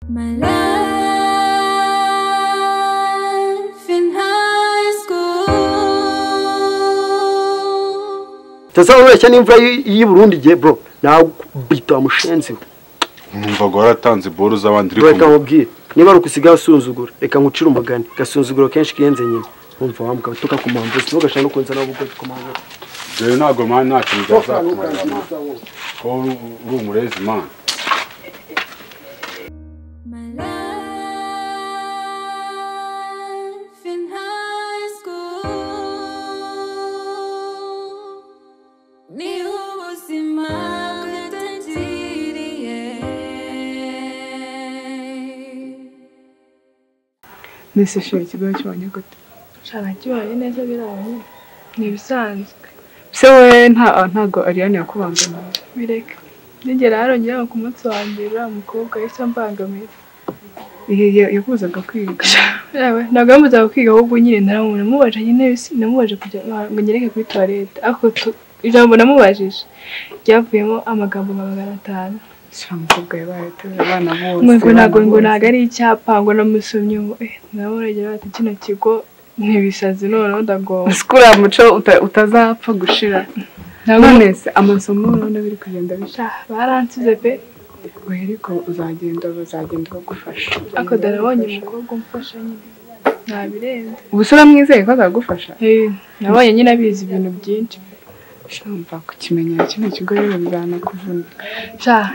My life in high school. Tazawureshya n'imvura y'i Burundi giye bro. Nawe bita mushenzi. Numva ngo waratanze boro z'abandi ariko reka nkubwire niba ari ukusiga asuzugura reka nkucira umugani gasuzuguro kenshi kiyenze nyine umva wambwa batuka ku mpamvu ntugashaka no kunza nabo gute ku mpamvu je nago man ntacyo byazakumara ko uri umurezi man My life in high school. Ni ubuzima bw'itangiriye. Nese shuri ikigo cyabonye gute? Shana kibonye neza birabonye. Ni bisanzwe. Se we ntago Ariane yakubangamiye. Bireka. Nigera harongera ku munsi wa mbere umukobwa yise ambangamira. Yakuzaga kwiga. Yawe ntago yamuzaga kwiga ahubwo nyine naramubona mubaje nyine namubaje kujya ngo nyereke kuri toilette. Ako ijambo namubajije ryavuyemo amagambo 500. Umukobwa yabaye abana bose. Ngo ntago ari icyapa ngo namusomye ngo namuregera ati kino kigo ntibisazi none ndago. Skura muco utazapfa gushira. Nonese amasomo none biri kugenda bisha. Baransize pe. Ariko uzagenda bagufasha. Ako darabonye umukobwa umfasha nyine. Nabirenze. Ubusura mwizeye ko azagufasha? Nabonye nyine abizi ibintu byinshi. Shamba kukimenya kino kigo rero bizana kuvuna.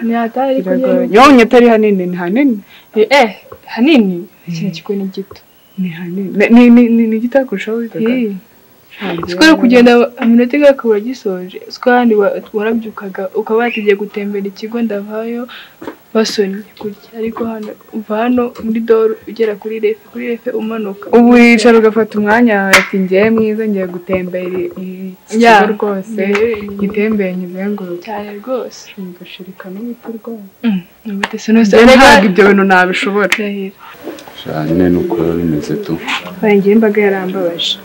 Ni hatari kunyene. Yonye atari hanini ni hanini. Hanini. Kino kigo ni gito. Ni hanini. Ni gito kurushaho bigaga. Sikora kugenda aminota igakura gisoje. Sikandi warabyukaga ukaba yatigiye gutembera ikigo ndavayo basonye kurya ariko hano muri doro ugera kuri refe umanuka. Ubu yicara ugafata umwanya ati ngiye mwiza ngiye gutembera ikigo rwose gitembeye nyizenguruka cyane rwose ngashirika n'ibiti rwose. Ubute sinose ntabwo ibyo bintu nabishobora. Cyane nuko bimeze tu. Ngiye imbaga yarambabaje.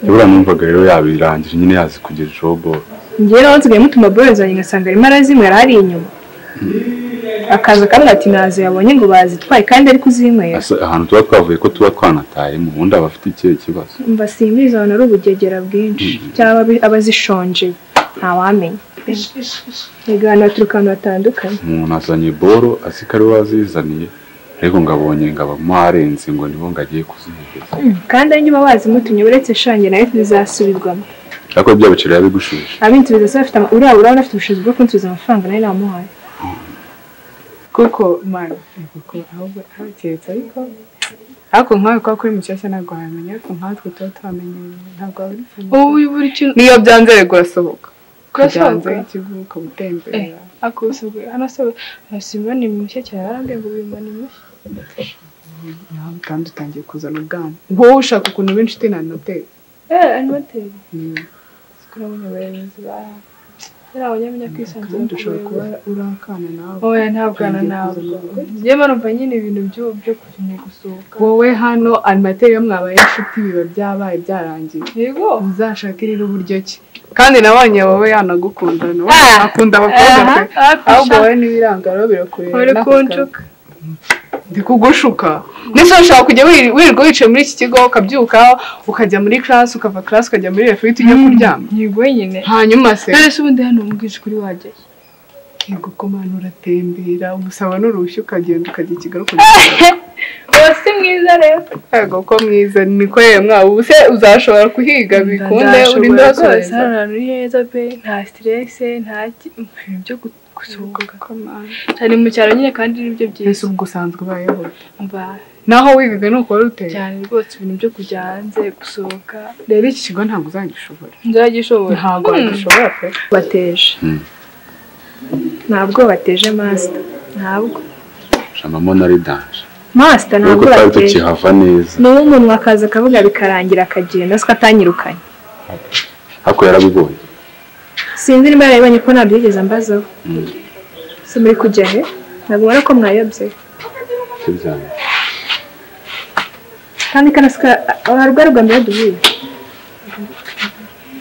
Ibura numvaga rero yabirangije nyine yazi kugira jobo. Ngiye naho nsigaye mutuma boyo zanjye ngasanga arimo arazimwe ari inyuma. Akaza kamwe ati nazo yabonye ngo bazitwaye kandi ari kuzinywera. Ahantu tuba twavuye ko tuba twanataye mu bundi abafite ikihe kibazo. Mba simbiza abantu ari ubugegera bwinshi cyaba abazishonje nta wamenya. Igana turukano batandukanye. Umuntu azanye boro asikari wazizaniye. Ariko ngabonye arenze ngo nibo ngagiye kuziheza. Kandi anyuma bazi mutumye uretse shange nayo bizasubirwamo. Ariko ibyo biciro yabigushije. Abintubiza se afite urabona afite ubushobozi bwo kunsubiza amafaranga nayo namuhaye. Kuko man kuko ahubwo haketse ariko nkawe kwa kuri mucyashya ntago hamenya ariko nkatwe tuba twamenye ntago ari. Ubu buri kintu niyo byanze rego rasohoka. Byanze ikivuka gutembera. Akosubwe hano se nasimba ni mushya cyane arambye ngo bimana mushya. Naho kandi utangiye kuzana ubwana. Wowe ushaka ukuntu benshi tena note. Animateri. Sikura munyabayenzi ba. Yarabonye kwisanzura dushobora kuba urakana nawe. Oya ntabwana nawe. Ngiye marumva nyine ibintu byo kujya gusohoka. Wowe hano animateri yo mwabaye inshuti biba byabaye byarangiye. Yego. Uzashakirira uburyo ki. Kandi nabonye wowe yanagukunda no. Akunda abakobwa pe. Ahubwo wowe n'ibirangaro birakureba. Uri kuncuka. Ndi kugushuka. Nese ushaka kujya wirirwa wicaye muri iki kigo ukabyuka ukajya muri class ukava class ukajya muri refit ujya kuryama. Yego nyine. Hanyuma se. Nese ubundi hano umubwije kuri wajye. Yego ko manu uratembera umusaba n'urushyu ukagenda ukajya ikigaruka. Wose mwiza rero. Yego ko mwiza niko yemwa ubuse uzashobora kuhiga bikunde uri ndose. Sana nuri heza pe nta stress nta byo gusohoka kamana. Cyane mu cyaro nyine kandi nibyo byiza. Ese ubwo usanzwe bayeho. Mba naho wigaga nuko wari uteye. Cyane rwose ibintu byo kujya hanze gusohoka. Rero iki kigo ntabwo uzagishobora. Nzagishobora. Ntabwo wagishobora pe. Bateje. Ntabwo bateje master. Ntabwo. Shamamo nari danje. Master ntabwo bateje. Tukihava neza. No umuntu wakaza kavuga bikarangira akagenda siko atanyirukanye. Hako yarabibonye. Sinzi niba yarabonye ko nabyigeze ambazaho. Se muri kujya he? Nabona ko mwayobye. Cyane. Kandi kanasika abarwa mbere duhuye.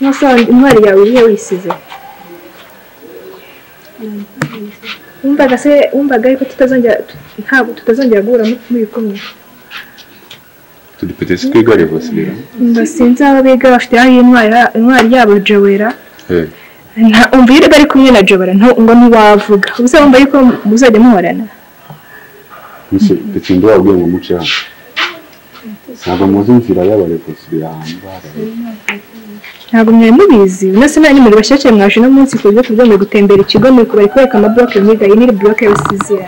Nose intwari yawe iriye wisize. wumvaga ariko tutazongera guhura muri kumwe. Turi petesi kwiga revosira. Sinzi aho biga bafite aho intwari yabo Jowera. Umva iyo bari kumwe na Jowera ngo ntiwavuga. Ubuse wumva yuko muzajya muhorana. Ndetse ndababwiye ngo muce hano. Ntabwo muzi inzira y'abarevosira ahantu bahari. Ntabwo mwari mubizi unase nanyu muri bashyashye mwaje no munsi ku buryo tujya gutembera ikigo muri kubari kwereka amabloke mwiga iyi ni bloke y'Usizira.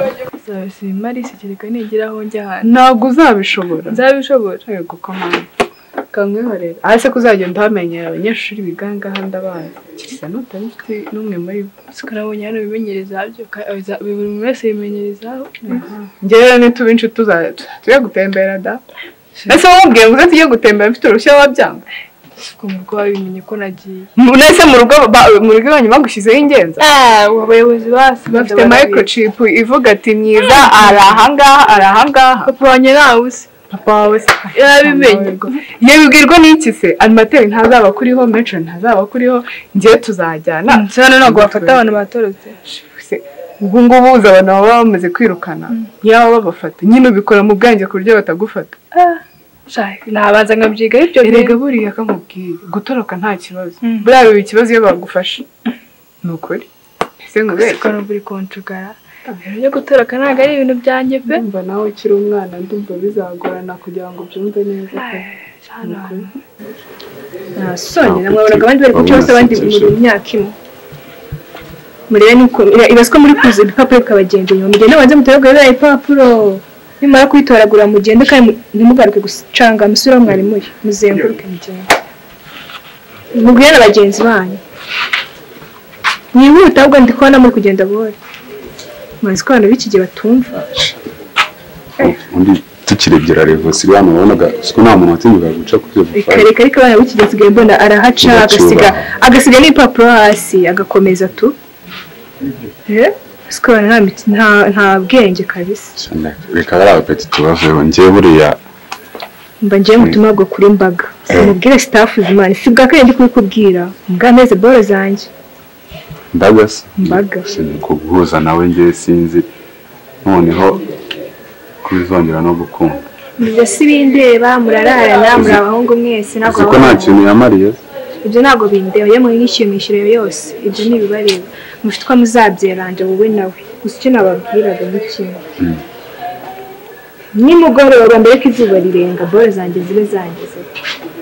Mari sikireka nigira aho njya hano. Ntabwo uzabishobora. Nzabishobora. Yego komanda. Kamwihorera. Ahise kuzagenda hamenyera abanyeshuri biganga handa abana. Kirisa n'utabifite n'umwe muri sikarabonye hano bimenyereza byo buri wese yimenyerezaho. Njyewe nituba inshuti tujya gutembera da. Ese wabwiye ngo tujye gutembera mfite urushya wabyanga. Ko mu rwa bimenye ko nagiye. Nese mu rugo banyu bagushizeho ingenza. Abayobozi bafite microchip ivuga ati myiza arahangaha. Papa wanjye nawe se. Papa wawe se. Yabimenye. Yabibwirwa n'iki se? Animateur ntazaba kuriho, metro ntazaba kuriho, ngiye tuzajyana. Cyane ntabwo bafata abantu batorotse. Ubu ngubu uza abantu baba bamaze kwirukana. Yaba babafata. Nyine ubikora mu bwanjye ku buryo batagufata. Nabanza nkabyiga ibyo erega buriya kamubwire gutoroka nta kibazo. Buriya biba ikibazo iyo bagufashe. Ni ukuri. Ese ngubere ko buri kontrugara. Yo gutoroka ntago ari ibintu byanjye pe. Ndumva nawe ukiri umwana ndumva bizagorana kugira ngo byumve neza pe. Nasonye namwabonaga abandi bari kuca bose abandi mu myaka imwe. Murebe nuko ibaswa muri kuza ibipapuro bikabagenje nyuma mugende banze mutoragura ibipapuro. Nimara kwitoragura mugende kandi ntimugaruke gucanga musura mwari muri muzenguruke mugende. Mubwire n'abagenzi banyu. Nihuta ahubwo ndi kubona muri kugenda bore. Mazi ko abantu b'iki gihe batumva. Undi tukirebye revosira hano wabonaga siko nta muntu watindaga guca kuri iyo. Reka abana b'iki gihe sigaye mbona arahaca agasiga n'ipapuro hasi agakomeza tu. Sikora nta bwenge kabisa. Reka bari abapeti tubaveho njye buriya mba ngiye mutuma bwo kuri mbaga. Mubwire staff zimana si bwa kandi kubikubwira. Mbwa meze boro zanjye. Mbaga. Kuguhuza nawe njye sinzi noneho kubizongera no gukunda. Ibyo si bindeba murararana muri abahungu mwese nako. Siko nta kintu yamariye. Ibyo nago bindeba ye muri nishyimishire yose. Ibyo ni bibareba. Mufitwa muzabyeranje wowe nawe. Gusa icyo nababwiraga n'ikintu. Nimugoroba mbere ko izuba rirenga bore zanjye zibe zangize.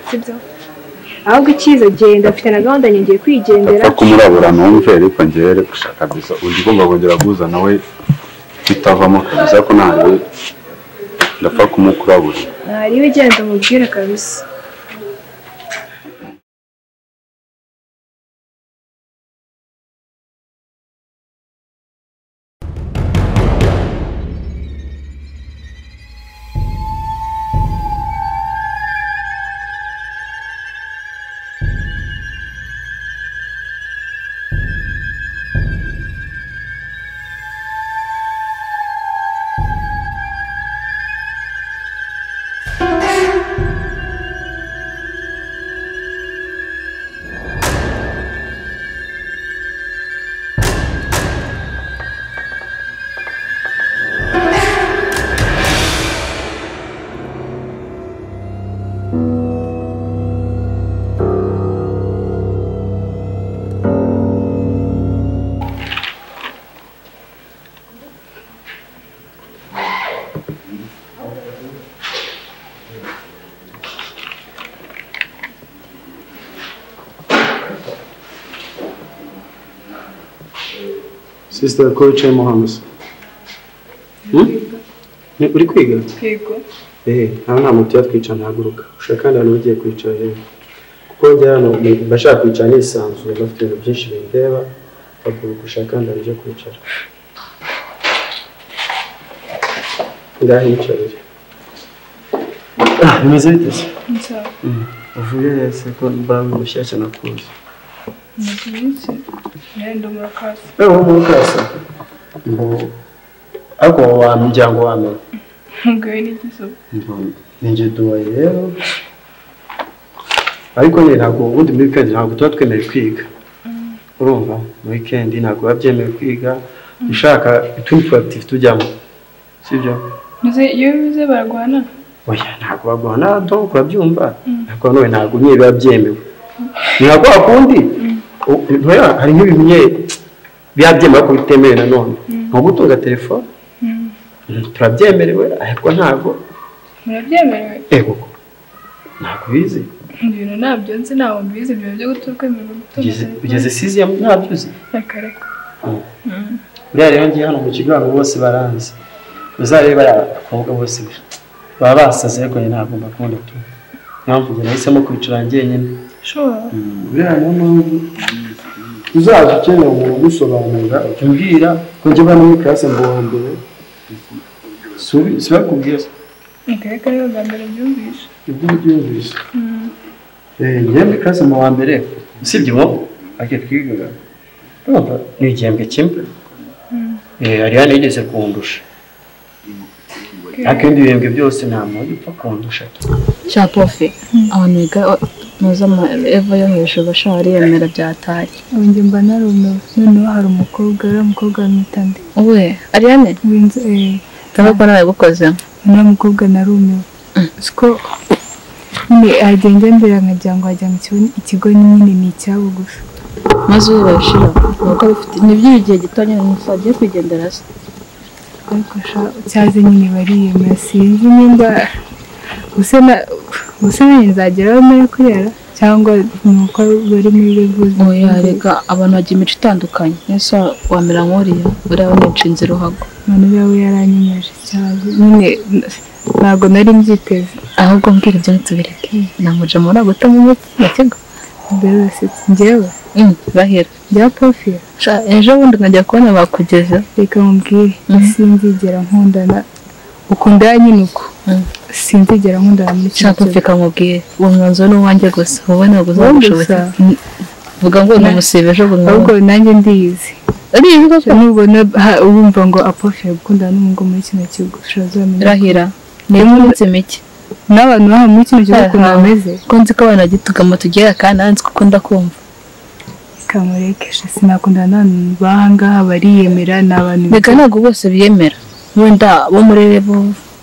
Sibyo? Ahubwo ikiza genda afite na gahunda ngiye kwigendera. Apfa kumurabura numve ariko ngere gushaka bisa undi ugomba kongera kuza nawe bitavamo kabisa ko nawe ndapfa kumukurabura. Ari we genda mubwire kabisa. Sister ko wicaye mo hano se? Uri kwiga? Yego. Nta muntu yatwica ntaguruka. Ushaka kandi abantu bagiye kwicara rero. Kuko njye hano bashaka kwicara n'isanzwe bafite ibintu byinshi bindeba. Baguruka ushaka kandi abantu bagiye kwicara. Ngaho yicarire. Bimeze bite se? Nsawa. Uvuye se ko mbawe mushyashya nakuzi. Nzi. Nenda murakasa. Wewe murakasa. Ngo ako wa muryango wame. Ngai ni kiso. Ninje duwa rero. Ariko nyine ntabwo ubundi muri weekend ntabwo tuba twemerewe kwiga. Urumva mu weekend ntabwo babyemeye kwiga ushaka utundi tuactive tujyamo sibyo Muze iyo bize baragwana. oya ntabwo bagwana donc urabyumva ntabwo none ntabwo nyine biba byemewe ni nako akundi oya hari nk'ibintu biba byemewe ko bitemewe nanone nko gutunga telefone turabyemerewe ariko ntabwo Murabyemerewe. ego ntabwo bizi Ibintu nabyo nzi ntawo mbizi ibyo byo guturuka mu gutunga. ugeze sizi ya ntabyo uzi Akareka. buriya rero ngiye hano mu kigo abantu bose baranzi uzareba abakobwa bose baba basaze ariko ntabwo mbakunda tu mpamvu njye nahisemo kwicara njyenyine Sure. buriya niyo mpamvu uzaza ukeneye umuntu ugusobanurira umbwira ko njye bano muri classe ngo wa mbere sibakubwiye se Akareka rero bwa mbere byumvishe. ibyo byumvise njye muri classe mu wa mbere usibye mo ake twigaga urumva ni igihembwe kimwe Ariane yigeze kundusha ariko ibindi bihembwe byose nta muntu upfa kundusha Chapofe abantu biga muza eva yo hejuru bashaka ariyemera byataye Njye mba narumiwe noneho hari umukobwa wamwitande. we Ariane Winze tabako nawe gukoze uno mukobwa narumiwe. Siko ni agenda mbere nkajya ngo ajya mu ikigo nyine ni icyabo gusa. maze ubashira nuko bifite nibyo igihe gitanye n'usagiye kwigendera se Ariko cyaze nyine bariyemera sinzi nimba gusa nzageraho mbere kurera cyangwa nuko bari muri revuze. oya reka abantu bagira imico itandukanye nesa wamera nk'uriya uriya wica inzira uhago none yawe yaranyemeje cyane nyine ntabwo nari mbyiteze. ahubwo mbwira ibyo ntitubireke namuja muri agota mu kigo mbere wese njyewe bahera bya Pofia ejo bundi nkajya kubona bakugeza reka mubwire sinzigera nkundana ukunda nyine uko sinzigera nkundana muri nshaka mfika mubwire uwo mwanzuro ni uwanjye gusa wowe ntabwo uzagushobora vuga ngo ni umusibe ejo bundi ahubwo nanjye ndiyizi nubona wumva ngo Pofia gukundana n'umuhungu muri kino kigo ushobora rahira niyo minsi mike n'abantu baha muri kino gihugu ukuntu bameze ko nzi ko abantu bagitugamo tugera kandi nanzi ko ukunda kumva kamurekesha sinakundana n'abantu bahangaha bariyemera ni abantu mbega ntabwo bose biyemera wenda bo muri revo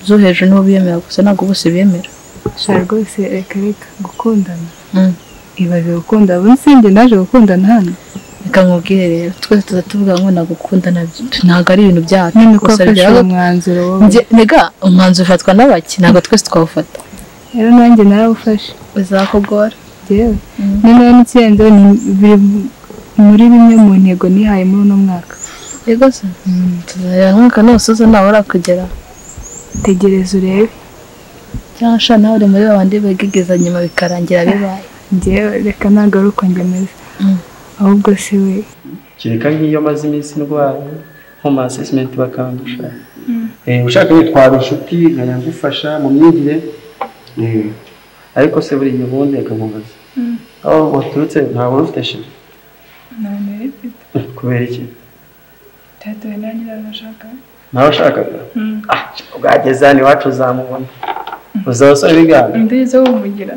zo hejuru nibo biyemera gusa ntabwo bose biyemera sha rwose reka gukundana ibaze gukunda ubundi naje gukundana hano reka nkubwire rero twese tuza tuvuga ngo nagukundana ntabwo ari ibintu byacu nyine ko afashe umwanzuro wowe mbega umwanzuro ufatwa n'abaki ntabwo twese twawufata rero nanjye narawufashe bizakugora yewe noneho n'ikirenzeho ni muri bimwe mu ntego nihaye muri uno mwaka yego se tuzareba nk'umwaka nusoza nawe urakugera tegereza urebe cyangwa sha nawe uri muri babandi bagigeza nyuma bikarangira bibaye njyewe reka ntabwo ari uko njye meze ahubwo se we kereka nk'iyo maze iminsi ndwaye nko mu assessment bakandusha ushaka kwitwara inshuti nkajya ngufasha mu myigire ariko se buri gihe ubundi akamubaza aho waturutse ntabwo ufite shira kubera iki tatowe nanjye narashaka nawe ushakaga bwageze hano iwacu uzamubona uzabasore bigana ndigeze kumugira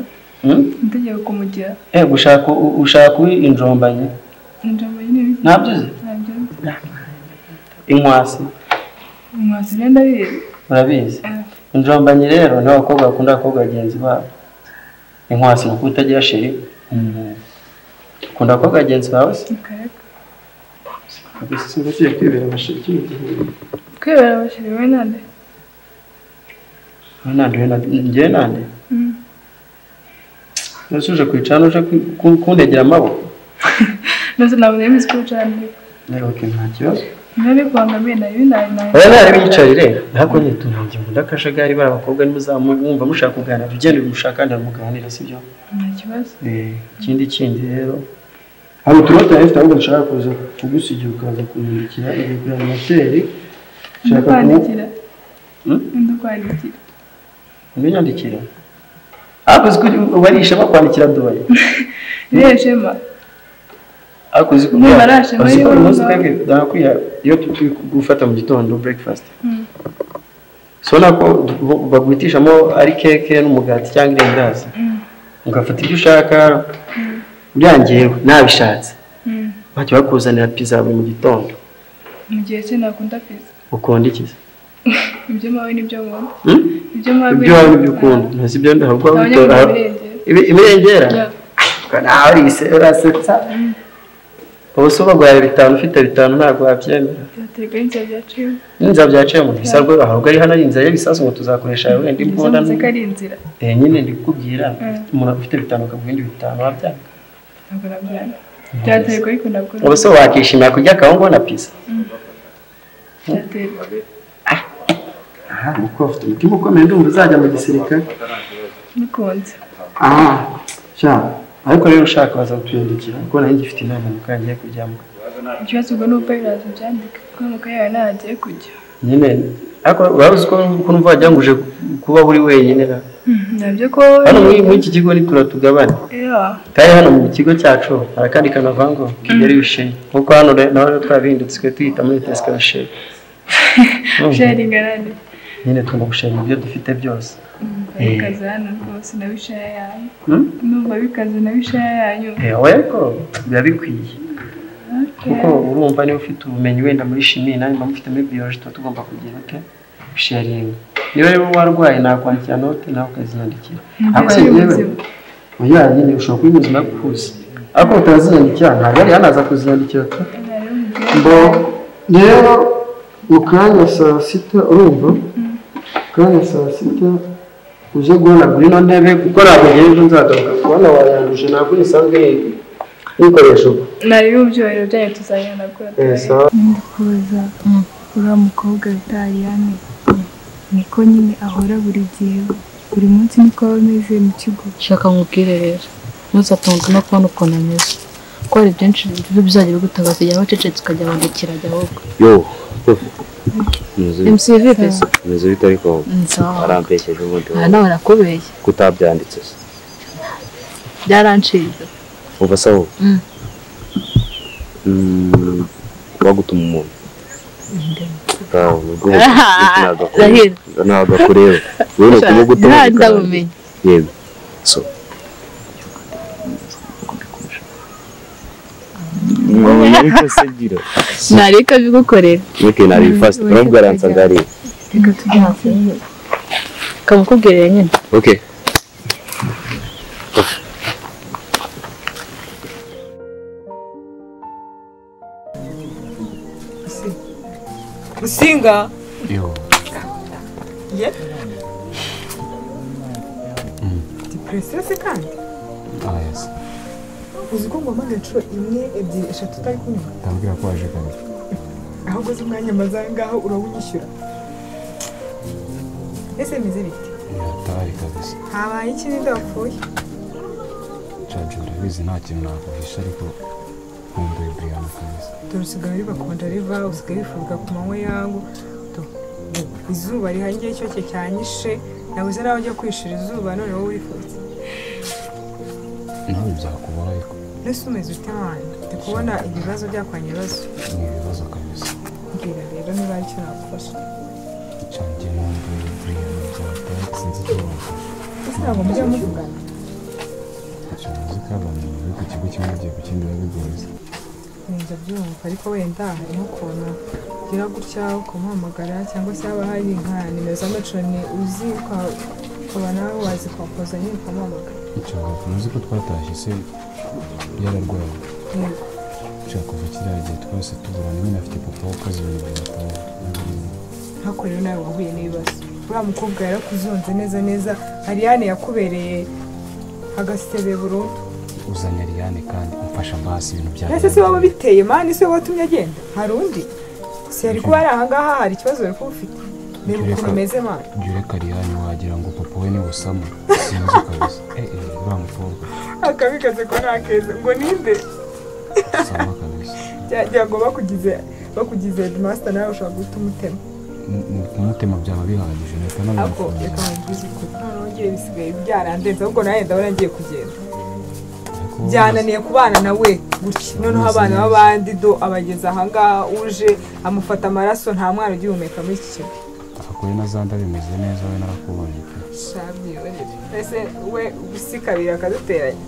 ndigeze kumugira ushaka injombanye ntabyo uzi inkwasi ngenda bizi urabizi injombanye rero ni abakobwa bakunda abakobwa bagenzi babo inkwasi ni uko utagira sheri ukunda abakobwa bagenzi bawe se kabisa sinzi ugiye kwibera abasheri kino gihe kwibera abasheri we nande njyewe nande nose uje kwicara uje kundegera amaboko nose ntabwo nari mbizi ko wicara rero nta kibazo nari kwangamiye nayo oya nari biyicarire ntabwo nyine tunangiye ngo ndakajagari bari abakobwa nimuzamwumva mushaka kuganira ugenda mushaka kandi muganira sibyo nta kibazo ikindi rero hari uturota afite ahubwo nshaka kuza kugusigira ukaza kunyandikira ibigura amateri nshaka kwandikira unyandikira ariko uzi ko ubarisha bakwandikira dubaye niyo shema ariko uzi ko umunsi twebwe ndakwiye iyo turi gufata mu gitondo breakfast sona ko bagwitishamo ari keke n'umugati cyangwa irindazi ugafata ibyo ushaka byangiyewe nabishatse bajya bakuzanira pizza buri mu gitondo mu gihe se nakunda pizza ukunda iki ibyo mawe nibyo nkunda ibyo wawe nibyo ukunda ntazi ibyo ndahubwo witora imirengera nawe rise urasetsa ubuse bagwaye 5 ufite 5 ntabwo wabyemera byaterwa n'inzira byaciye n'inzira byaciye mu isarwe ahubwo ari hano ari inzira y'ibisasu ngo tuzakoresha wenda imbunda ari inzira nyine ndikubwira umuntu ufite 5 akavuga indi 5 wabyanga ntabwo nabyanga byaterwa ariko ntabwo ubuse wakishimira kurya akawungo na pizza byaterwa uko ufite umutima ukomeye ndumva uzajya mu gisirikare bikunze sha ariko rero ushaka baza kutwindikira kuko nanjye ngifite inama mukangiye kujyamo ikibazo ubwo n'ubwo biraza byandika kuko nuko yawe nagiye kujya nyine ariko urazi ko numva wajya nguje kuba uri wenyine nabyo ko hano muri iki kigo ni turatugabana kandi hano mu kigo cyacu harakandi kanavango kigeri ushe nkuko hano nawe twabindutse tuyita muri teska ushe sharing arane nyine tugomba gusharinga ibyo dufite byose bikaze hano rwose nabishaya yanyu numva bikaze nabishaya yanyu weko biba bikwiye kuko urumva niba ufite ubumenyi wenda muri chimie nanjye mufite muri biology tugomba kugira ute sharing niba rero warwaye nakwandikira note nawe ukazinyandikira oya nyine ushobora kubinyuzwa kuhuza ariko utaziyandikira ntabwo ari hanaza kuziyandikira mbo rero ukanya saa 6 urumva ukanya saa 6 uje guhanagura ino ntebe kuko ntabwo ngejeje nzagaruka kubona wayanduje ntabwo nisanzwe n'ibikoresho nari ubyohero byanyu tuzayihanagura ndikuza uriya mukobwa bita Ariane niko nyine ahora buri gihe buri munsi niko aba ameze mu kigo shaka nkubwire rero ntuzatungwe no kubona ukuntu ameze ko hari byinshi bizajya bigutabaza igihe abacecetse ukajya wandikira ajya ahubwo MCV pesa meze bita ariko arampesheje ubundi nawe nakubeshye kutabyanditse byaranshize uva sawo bagutuma umuntu ntabwo kureba rero kumugutuma ndabumenye yego nareka bigukorera nari fast nubwo aransanga ari reka tujyane kamukubwirira nyine okay Musinga yo ye depressed kandi yes uzi ko ngoma gaco 1 2 3 tutari kumwe ndabwira ko waje kandi ahubwo z'umwanya mazangaho urabunyishyura ese mize bite yatari kabisa habaye iki ndapfuye Chacho ndabizi nta kintu nakuhisha ariko nkumbuye Brian kabisa turusigaye ari bakonja riva usigaye wifuza ku manywa yangu izuba rihangiye cyo cyanyishe nabuze nawe ujya kwishira izuba none wowe wifuza nawe byakubaho ariko nese umeze ute mwana ndi kubona ibibazo byakwanye ibibazo ni ibibazo kabisa mbwira rero niba ari cyo nakufasha cyangwa nkumbuye Brian byatari sinzi icyo wafasha ese ntabwo mujya muvugana cyangwa abantu bari ku kigo kimwe bagiye ku kindi babigoye neza byumva ariko wenda harimo ukuntu gira gutya ukamuhamagara cyangwa se haba hari nka nimero z'amaconi uzi ukaba nawe wazi kwakoza nyine ukamuhamagara icyo tuzi ko twatashye se yararwaye nshaka kuva kiriya gihe twese tuburana nyine afite papa wakoze ibintu byataho hako rero nawe wahuye n'ibibazo uriya mukobwa yarakuzonze neza neza Ariane yakubereye agasitebe burundu uzanye Ariane kandi umfasha basi ibintu bya ese se waba biteye mani se watumye agenda hari undi se ari kuba ari ahangaha hari ikibazo uri kuba ufite reba ukuntu umeze mani ureka Ariane wagira ngo papa we ni Osama sinzi kabisa uriya mukobwa akabikaze ko nta keza ngo ninde Osama kabisa byagira ngo bakugize headmaster nawe ushobora guhita umutema umutima byaba bihagije reka ako reka ngize ko nongeye bisigaye byarandenze ahubwo nawe ndabona ngiye kugenda byananiye kubana nawe gutya noneho abana b'abandi do abageze ahangaha uje amufata amaraso nta mwana ugihumeka muri iki kigo akore na zanda bimeze neza we narakubonye shabwiwe ese we ubusikabira akaduteranya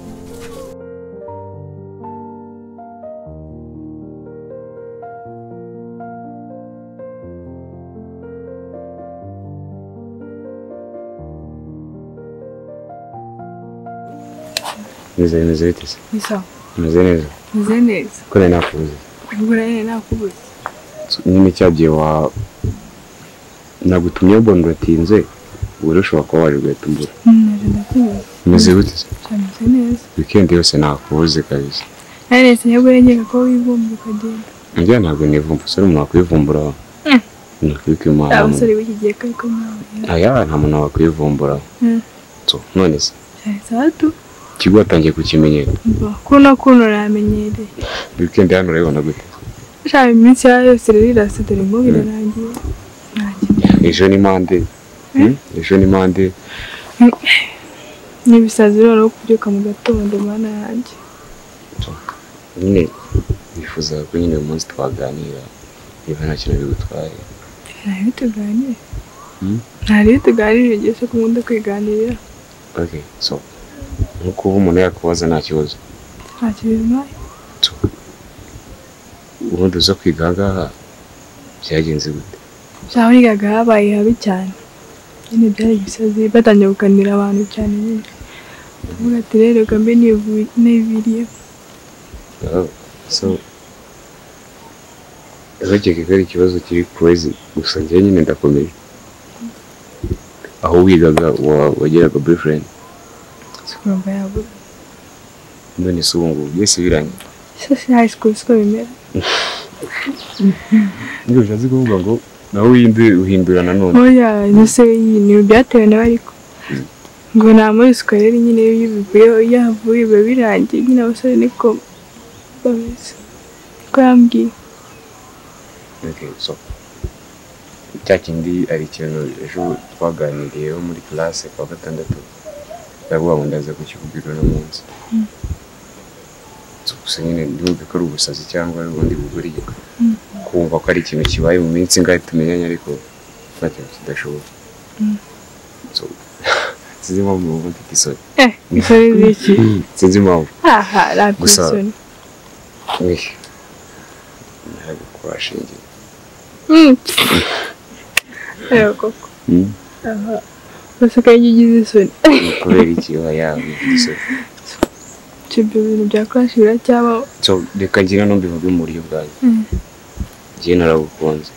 Meze bite se? Ni sawa. Meze neza. Meze neza. Ko nari nakubuze. Ubwo rero nakubuze. Nyine cyagiye nagutumye mbona uratinze. Ubwo ushobora kuba waje gutumbura. Ndakubuze. Meze bite se? Meze neza. Weekend yose nakubuze kabisa. Arese nyabwo rengeka ko wivumbye ukagenda. Njye ntabwo nivumba, sore umuntu wakwivumbura. Nakwikima. Abasore b'iki gihe ko nawe. Aya nta muntu wakwivumbura. So none se. Satu. Kigo atangiye kukimenyera. Kuno ramenyereye. Weekend hano urabona gute? Shaje iminsi yose rero irasetera ngo birarangiye. Ejo ni Monday. Ejo ni Monday. Nibisazi rero kubyuka mu gatondo mana yanjye. Nyine bifuza ko nyine umunsi twaganira niba nta kintu bigutwaye. Ntayo tuganire. Ntayo tuganire gese kumunda kwiganirira. Okay, so nkuko umuntu yakubaza nta kibazo. Nta kibazo. Ubundi uza kwiga ngaha byagenze gute? Byarigaga habaye habi cyane. Nyine byari bisazi batangiye gukanira abantu cyane nyine. Uvuga ati rero gambe niviriye. So Urageka ko ari ikibazo kiri crazy gusa njye nyine ndakomeje. Aho wigaga wageraga boyfriend? Sikumva yabo. None se ubu byese biranye. Sasa high school siko bimera. Ngo ujaze kuvuga ngo nawe uhindura nanone. Oya, nose ni byatewe nawe ariko. Ngo na muri scolaire nyine bivuye yavuye birangiye nyine abasore niko bameze. Ko yambwiye. Okay, so cyakindi ari ikintu ejo twaganiriyeho muri classe kwa gatandatu ndavuga ngo ndaza kukikubwira no munsi. Gusa nyine ndibuka ko ari ubusazi cyangwa ari ubundi buguriye kumva ko ari ikintu kibaye mu minsi ngahe tumenyanye ariko ntacyo kidashoboka. So sinzi impamvu ubu mfite isoni. Isoni ziki? Sinzi impamvu. Aha, rapisoni. Ntabwo kwashingiye. Ayo koko. Aha. Basa kagize isoni. Kubera iki yawe isoni? Ibyo bintu bya crash biracyaba. So reka ngira no mbivuge mu buryo bwanjye. Njye naragukunze.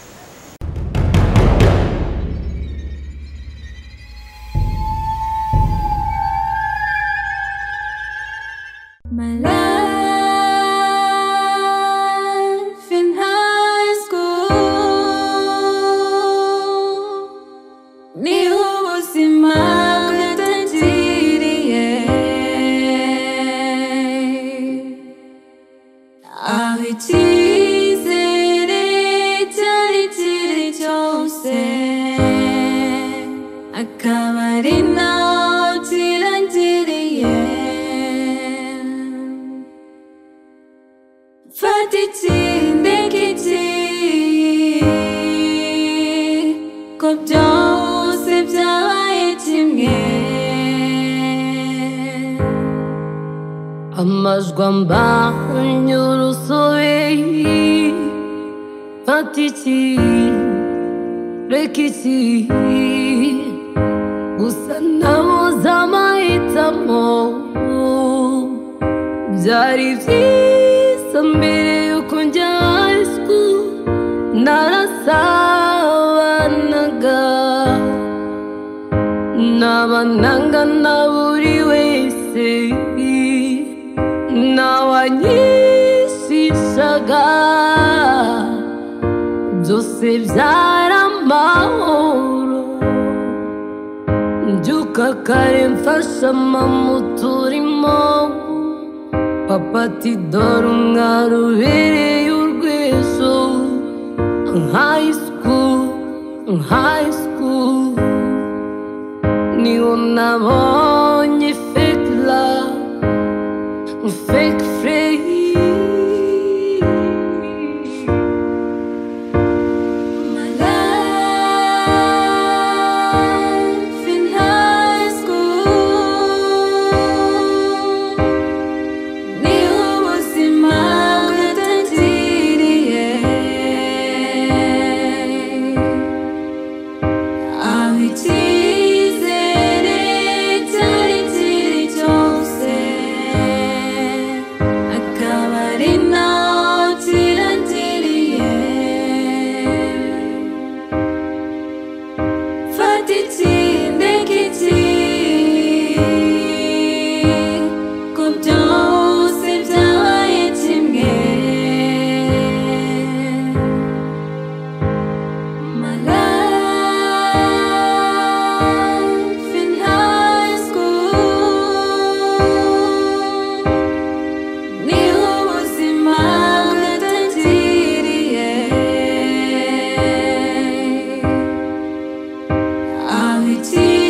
My life in high school ni ubuzima butangiriye aho icyizere cyari kiri cyose akaba ari naho kirangiriye. Fata ikindi giti ko byose byabaye kimwe. Amajwi ambanye urusobe. Fata iki reka iki gusa nabuze amahitamo. Byari byiza mbere yuko njya high school narasabanaga n'abananga na buri wese n'awanyishishaga byose byari amahoro. Mbyuka kare mfasha mama uturimo. Papa ati dore umwari ubereye urwejo. High school niho nabonye fake love, fake free. My life in high school ni ubuzima butangiriye aho icyizere cyari kiri cyose I'll